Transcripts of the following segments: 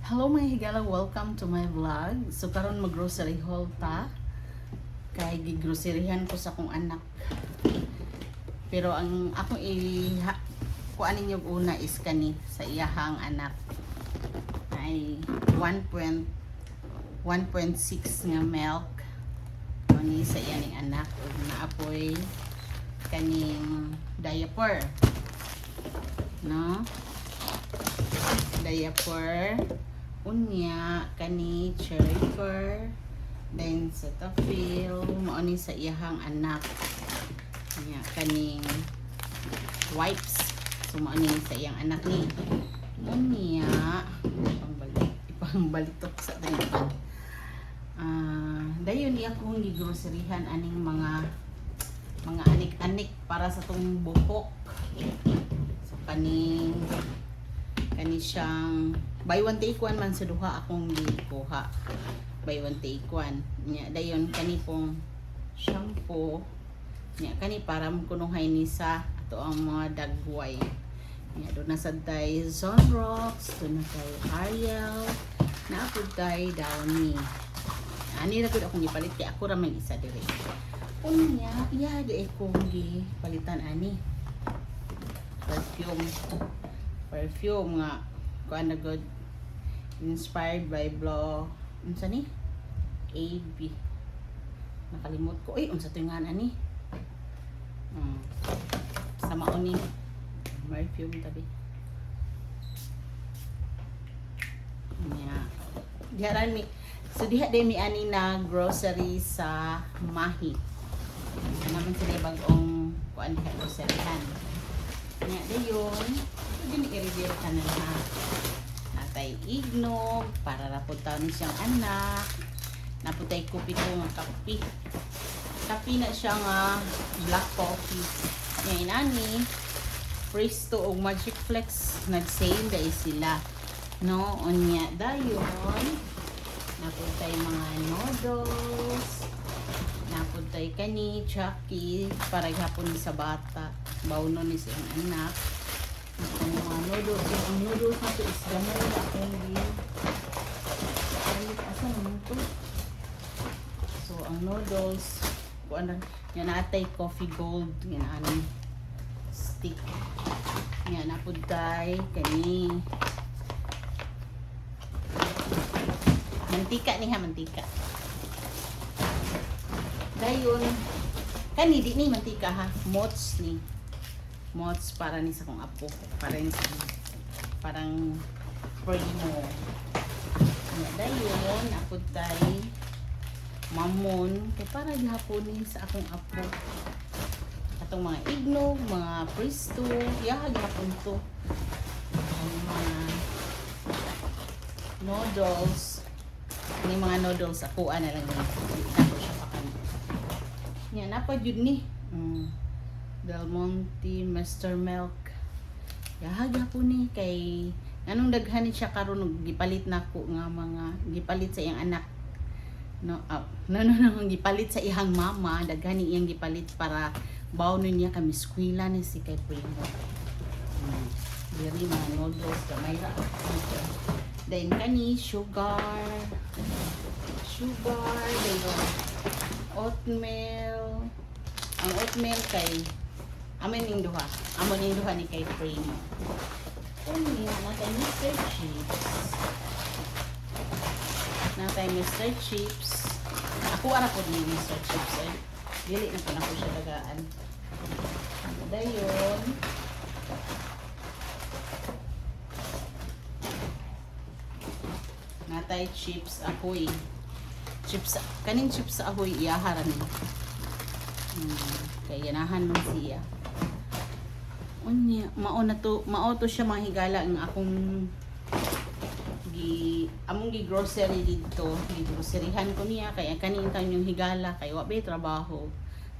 Hello mga higala, welcome to my vlog. So karon mag-grocery haul ta. Kay gigroceryhan ko sa akong anak. Pero ang akong kuan ninyo una is kani sa iyahang anak. Ay 1.6 nga milk. Kani sa iyaning anak ug naapoy kaning diaper. No? Diaper, unya kani cherry fur, then Cetaphil, mao ni sa iyahang anak. Unya kaning wipes, so mao ni sa iyang anak ni. Unya ipambalitok sa tanan. Dayon iya kong gigroceryhan aning mga anik-anik para sa tong buhok. So kani siyang buy one take one man sa duha akong gikuha. Buy one take one. Nya dayon kani pong shampoo. Nya kani para kunuhay ni sa ato ang mga dagway. Nya do na sad tay Sunrocks, do na tay Ariel, na pud tay Downy. Ani ra pud akong gipalit kay ako ra man isa diri. Unya iya di ko gipalitan ani. Perfume nga kuan na good, inspired by Blow unsa ni AB, nakalimot ko unsa to nga ani sa mao ni perfume tabi nya diharan mi. So diha day mi ani na grocery sa Mahi naman sila bagong kuan diha groceryhan nya dayon din i-review ka na lahat. Natay ignog para rapod taon siyang anak. Naputay kopi ko nga kapi. Kapi na siya nga black coffee. Ngayon ani Presto o Magic Flex nag-sale dahil sila. No, unya dayon. Naputay mga noodles. Naputay kani Chucky para gapon sa bata. Bawno ni siyang anak. Ang mga noodles, ang noodles na ito is gamay na akong asan naman ito? So, ang noodles, yan atay coffee gold, yan anong stick. Yan, napuday, kani. Mantika niya, mantika. Dayon, kani di ni mantika ha, mots ni. Mots para ni sa kong apo, parang primo. Dayon apod tay mamon kay para gihapon ni sa akong apo. Atong mga ignog, mga Presto, yaha gihapon to. Ang mga noodles, ni mga noodles ako na lang ni. Ako siya pakan. Nya napa jud ni. Del Monte Mr. Milk. Yahaga po ni kay anong daghanin siya karon gipalit nako nga mga gipalit sa iyang anak. No, gipalit sa iyang mama, daghani iyang gipalit para bawnon niya kami eskwela ni si kay Primo. Diri mga noodles gamay ra. Then kani sugar, then oatmeal. Ang oatmeal kay amon ning duha ni kay Primo. Unya natay Mr. Chips. Natay Mr. Chips. Ako ara po ni Mr. Chips eh. Dili na po na ko siya dagaan. Dayon. Natay chips ahoy. Kaning chips ahoy iyaharan ni. Kaya yanahan man siya. Unya, mao to siya mga higala ang akong among grocery dito. Groceryhan ko niya kaya kanin taon yung higala kay wa bay trabaho.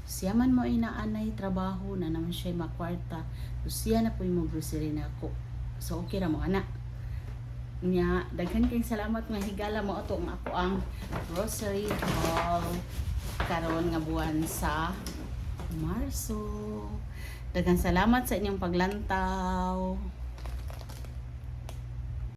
Siya man mo inaanay trabaho na naman siya makwarta. So siya na po yung grocery na ako. So okay ra mo anak. Nya daghan kay salamat nga higala mo ato ang ako ang grocery haul karon nga buwan sa Marso. Daghang salamat sa inyong paglantaw.